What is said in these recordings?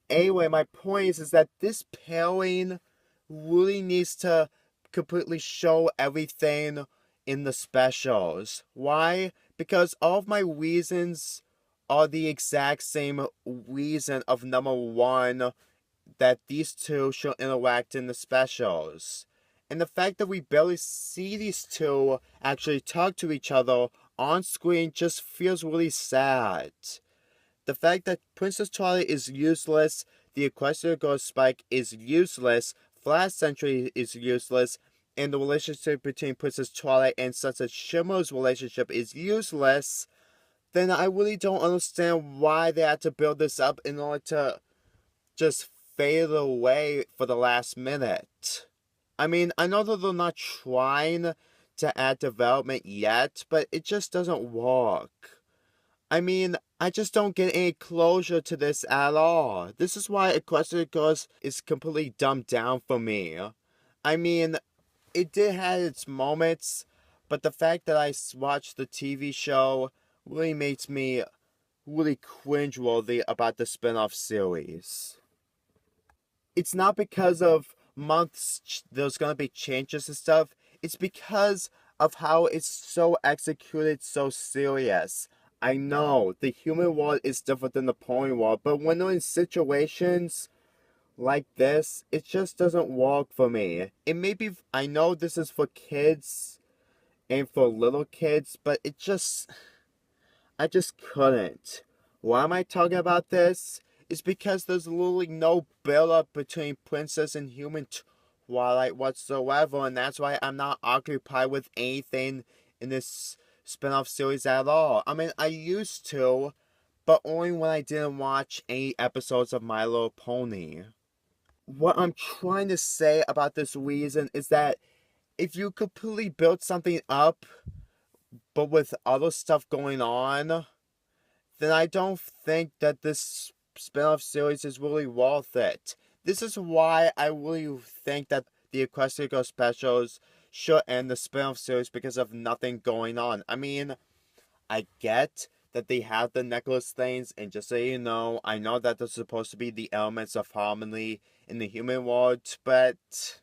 Anyway, my point is that this pairing really needs to completely show everything in the specials. Why? Because all of my reasons are the exact same reason of number one, that these two should interact in the specials. And the fact that we barely see these two actually talk to each other on screen just feels really sad. The fact that Princess Twilight is useless, the Equestria Ghost Spike is useless, Flash Sentry is useless, and the relationship between Princess Twilight and Sunset Shimmer's relationship is useless, then I really don't understand why they had to build this up in order to just fade away for the last minute. I mean, I know that they're not trying to add development yet, but it just doesn't work. I mean, I just don't get any closure to this at all. This is why Equestria Ghost is completely dumbed down for me. I mean, it did have its moments, but the fact that I watched the TV show really makes me really cringeworthy about the spin-off series. It's not because of months there's gonna be changes and stuff. It's because of how it's so executed, so serious. I know the human world is different than the pony world, but when they're in situations like this, it just doesn't work for me. It may be, I know this is for kids and for little kids, but I just couldn't. Why am I talking about this? It's because there's literally no build up between Princess and Human Twilight whatsoever, and that's why I'm not occupied with anything in this spin-off series at all. I mean, I used to, but only when I didn't watch any episodes of My Little Pony. What I'm trying to say about this reason is that if you completely build something up, but with other stuff going on, then I don't think that this spin-off series is really worth it. This is why I really think that the Equestria Girl specials should end the spin-off series because of nothing going on. I mean, I get that they have the necklace things, and just so you know, I know that there's supposed to be the elements of harmony in the human world, but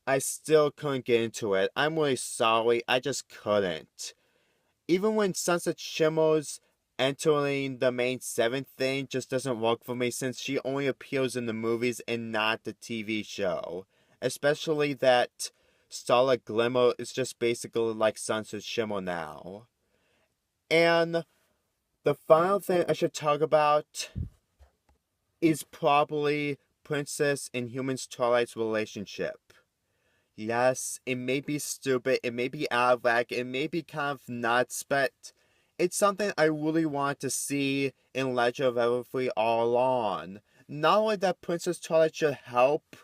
I still couldn't get into it. I'm really sorry, I just couldn't. Even when Sunset Shimmer's entering the main seven thing just doesn't work for me since she only appears in the movies and not the TV show. Especially that Starlight Glimmer is just basically like Sunset Shimmer now. And the final thing I should talk about is probably Princess and Human's Twilight's relationship. Yes, it may be stupid, it may be out of whack, it may be kind of nuts, but it's something I really want to see in Legend of Everfree all along. Not only that Princess Twilight should help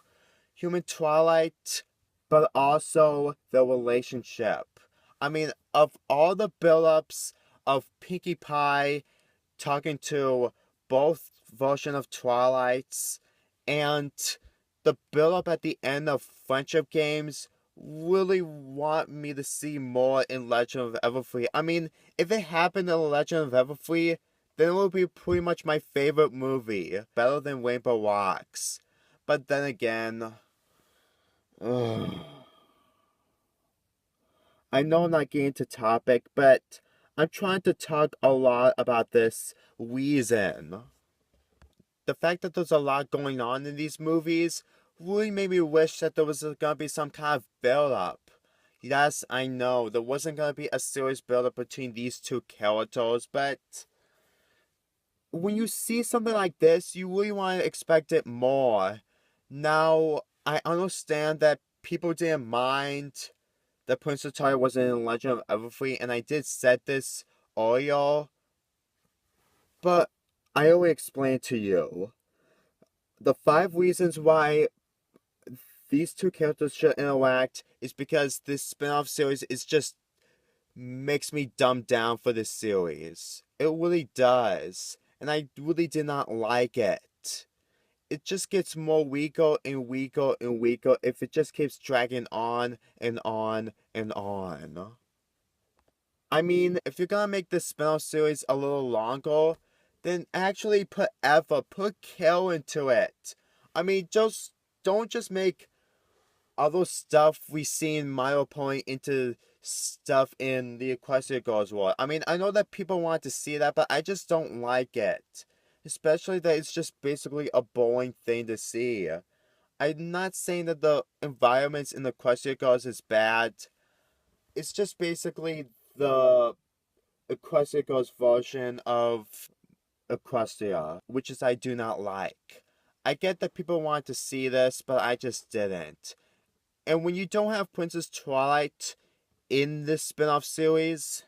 Human Twilight, but also the relationship. I mean, of all the build-ups of Pinkie Pie talking to both version of Twilights and the build up at the end of Friendship Games really want me to see more in Legend of Everfree. I mean, if it happened in Legend of Everfree, then it would be pretty much my favorite movie, better than Rainbow Rocks. But then again, ugh. I know I'm not getting to topic, but I'm trying to talk a lot about this reason. The fact that there's a lot going on in these movies really made me wish that there was gonna be some kind of build up. Yes, I know there wasn't gonna be a serious build up between these two characters, but when you see something like this, you really want to expect it more. Now, I understand that people didn't mind that Prince Atari wasn't in Legend of Everfree, and I did said this earlier, but I already explained to you. The 5 reasons why these two characters should interact is because this spin-off series is just makes me dumb down for this series. It really does. And I really did not like it. It just gets more weaker and weaker and weaker if it just keeps dragging on and on and on. I mean, if you're gonna make this spin-off series a little longer, then actually put effort, put care into it. I mean, just don't just make other stuff we see in My Little Pony into stuff in the Equestria Girls world. I mean, I know that people want to see that, but I just don't like it. Especially that it's just basically a boring thing to see. I'm not saying that the environments in the Equestria Girls is bad. It's just basically the Equestria Girls version of Equestria, which is I do not like. I get that people want to see this, but I just didn't. And when you don't have Princess Twilight in this spin-off series,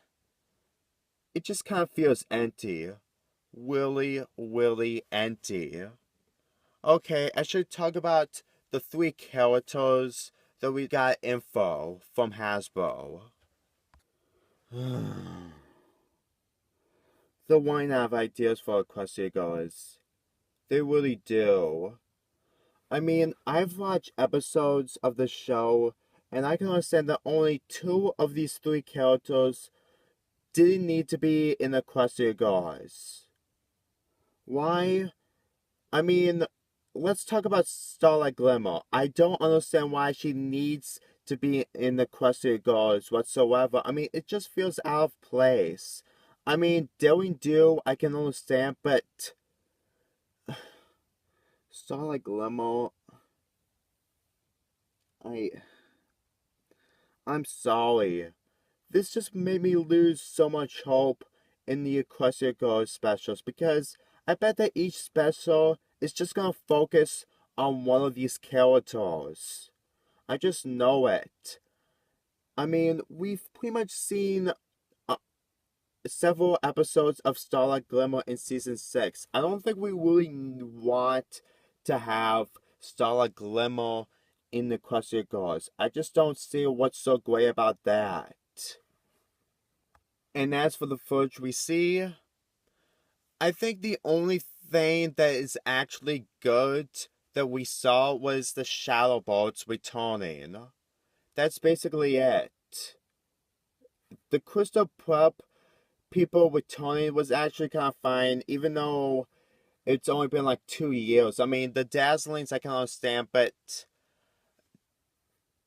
it just kind of feels empty. Really empty. Okay, I should talk about the 3 characters that we got info from Hasbro. The wine have ideas for Equestria Girls. They really do. I mean, I've watched episodes of the show, and I can understand that only 2 of these 3 characters didn't need to be in Equestria Girls. Why? I mean, let's talk about Starlight Glimmer. I don't understand why she needs to be in Equestria Girls whatsoever. I mean, it just feels out of place. I mean, Daring Do, I can understand, but Starlight Glimmer, I'm sorry. This just made me lose so much hope in the Equestria Girls specials because I bet that each special is just gonna focus on one of these characters. I just know it. I mean, we've pretty much seen uh, several episodes of Starlight Glimmer in season 6. I don't think we really want to have Starlight Glimmer in the Equestria Girls. I just don't see what's so great about that. And as for the footage we see, I think the only thing that is actually good that we saw was the shadow boats returning. That's basically it. The Crystal Prep people returning was actually kind of fine, even though it's only been like 2 years. I mean, the Dazzlings I can understand, but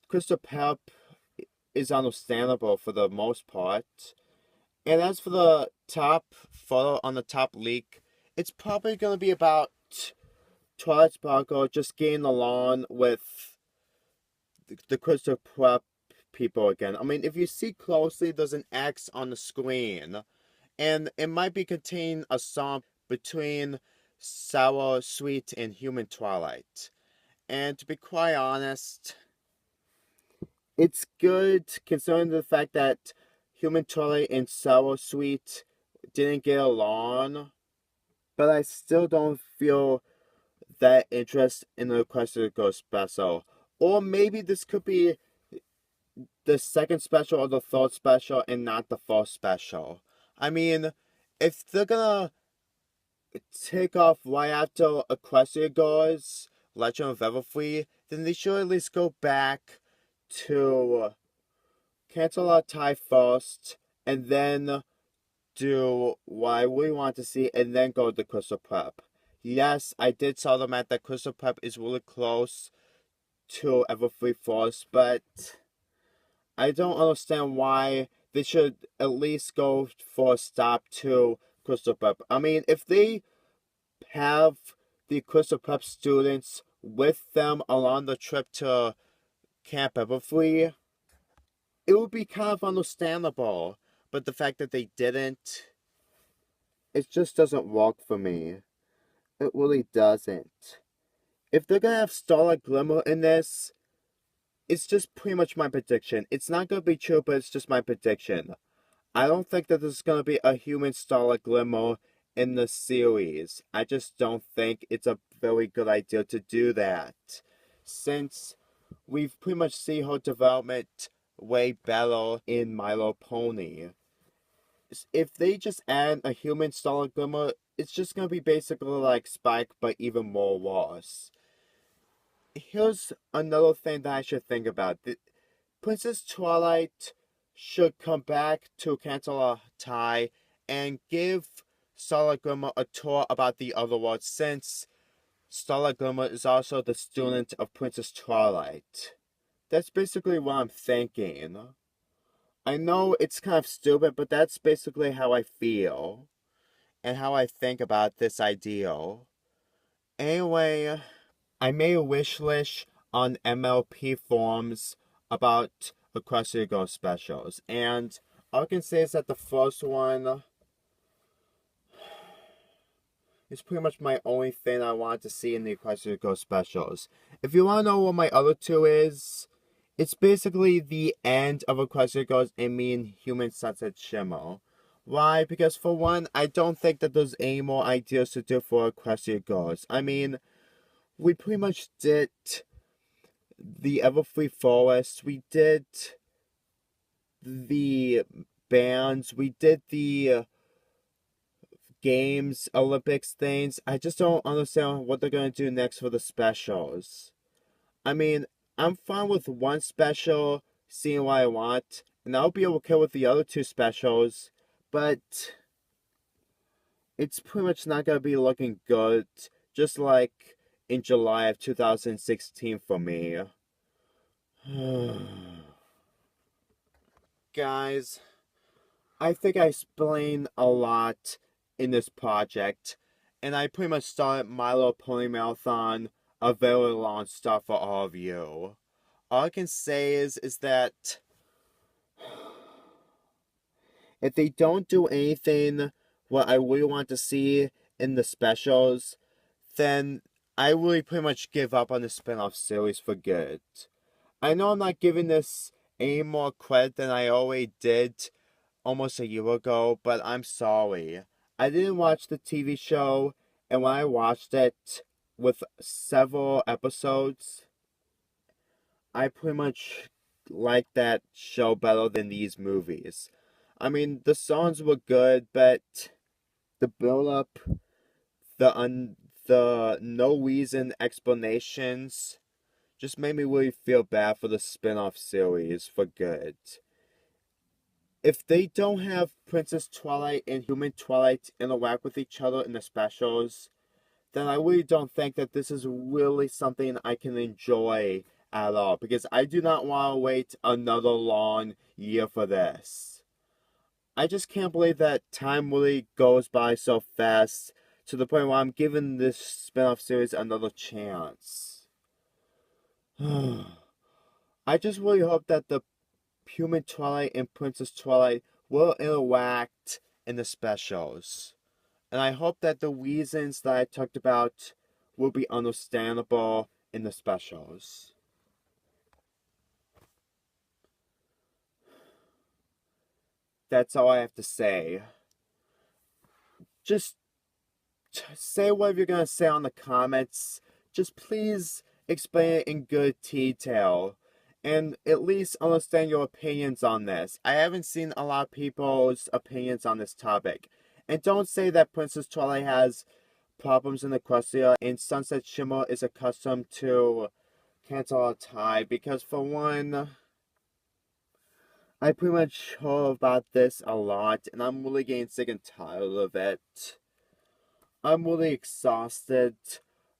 Crystal Prep is understandable for the most part. And as for the top photo on the top leak, it's probably going to be about Twilight Sparkle just getting along with the Crystal Prep people again. I mean, if you see closely, there's an X on the screen. And it might be containing a song between Sour, Sweet, and Human Twilight. And to be quite honest, it's good considering the fact that Human Twilight and Sour Sweet didn't get along. But I still don't feel that interest in the Equestria Girls special. Or maybe this could be the second special or the third special and not the first special. I mean, if they're gonna take off right after Equestria Girls, Legend of Everfree, then they should at least go back to Cancel Out Tie first, and then do what I really want to see, and then go to Crystal Prep. Yes, I did tell them that Crystal Prep is really close to Everfree Force, but I don't understand why they should at least go for a stop to Crystal Prep. I mean, if they have the Crystal Prep students with them along the trip to Camp Everfree, it would be kind of understandable. But the fact that they didn't, it just doesn't work for me. It really doesn't. If they're gonna have Starlight Glimmer in this, it's just pretty much my prediction. It's not gonna be true, but it's just my prediction. I don't think that there's gonna be a human Starlight Glimmer in the series. I just don't think it's a very good idea to do that. Since we've pretty much seen her development way better in My Little Pony. If they just add a human Starlight Glimmer, it's just gonna be basically like Spike, but even more worse. Here's another thing that I should think about. Princess Twilight should come back to Cancel a Tie and give Starlight Glimmer a tour about the other world, since Starlight Glimmer is also the student of Princess Twilight. That's basically what I'm thinking. I know it's kind of stupid, but that's basically how I feel and how I think about this ideal. Anyway, I made a wish list on MLP forums about Request to Go specials, and all I can say is that the first one is pretty much my only thing I want to see in the Request to Go specials. If you want to know what my other two is, it's basically the end of Request to Go and me and Human Sunset Shimmer. Why? Because for one, I don't think that there's any more ideas to do for Request to Go. I mean, we pretty much did the Everfree Forest, we did the bands, we did the games, Olympics things. I just don't understand what they're going to do next for the specials. I mean, I'm fine with one special, seeing what I want, and I'll be okay with the other two specials, but it's pretty much not going to be looking good, just like in July of 2016 for me. Guys, I think I explained a lot in this project, and I pretty much started My Little Pony Marathon, a very long stuff for all of you. All I can say is that if they don't do anything what I really want to see in the specials, then I really pretty much give up on the spin-off series for good. I know I'm not giving this any more credit than I already did almost a year ago, but I'm sorry. I didn't watch the TV show, and when I watched it with several episodes, I pretty much liked that show better than these movies. I mean, the songs were good, but the build-up, the no reason explanations just made me really feel bad for the spin-off series for good. If they don't have Princess Twilight and Human Twilight interact with each other in the specials, then I really don't think that this is really something I can enjoy at all, because I do not want to wait another long year for this. I just can't believe that time really goes by so fast to the point where I'm giving this spin-off series another chance. I just really hope that the Human Twilight and Princess Twilight will interact in the specials. And I hope that the reasons that I talked about will be understandable in the specials. That's all I have to say. Just say whatever you're going to say on the comments. Just please explain it in good detail, and at least understand your opinions on this. I haven't seen a lot of people's opinions on this topic. And don't say that Princess Twilight has problems in Equestria and Sunset Shimmer is accustomed to cancel a tie, because for one, I pretty much heard about this a lot, and I'm really getting sick and tired of it. I'm really exhausted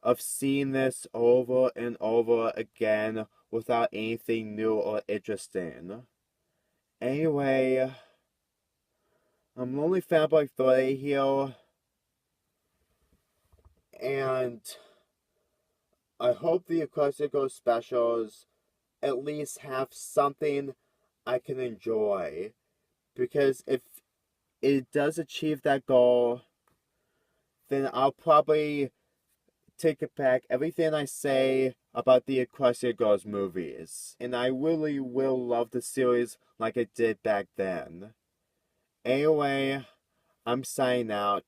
of seeing this over and over again without anything new or interesting. Anyway, I'm Lonely Fanboy 30 here, and I hope the Acoustic Ghost specials at least have something I can enjoy, because if it does achieve that goal, then I'll probably take it back everything I say about the Equestria Girls movies, and I really will love the series like I did back then. Anyway, I'm signing out.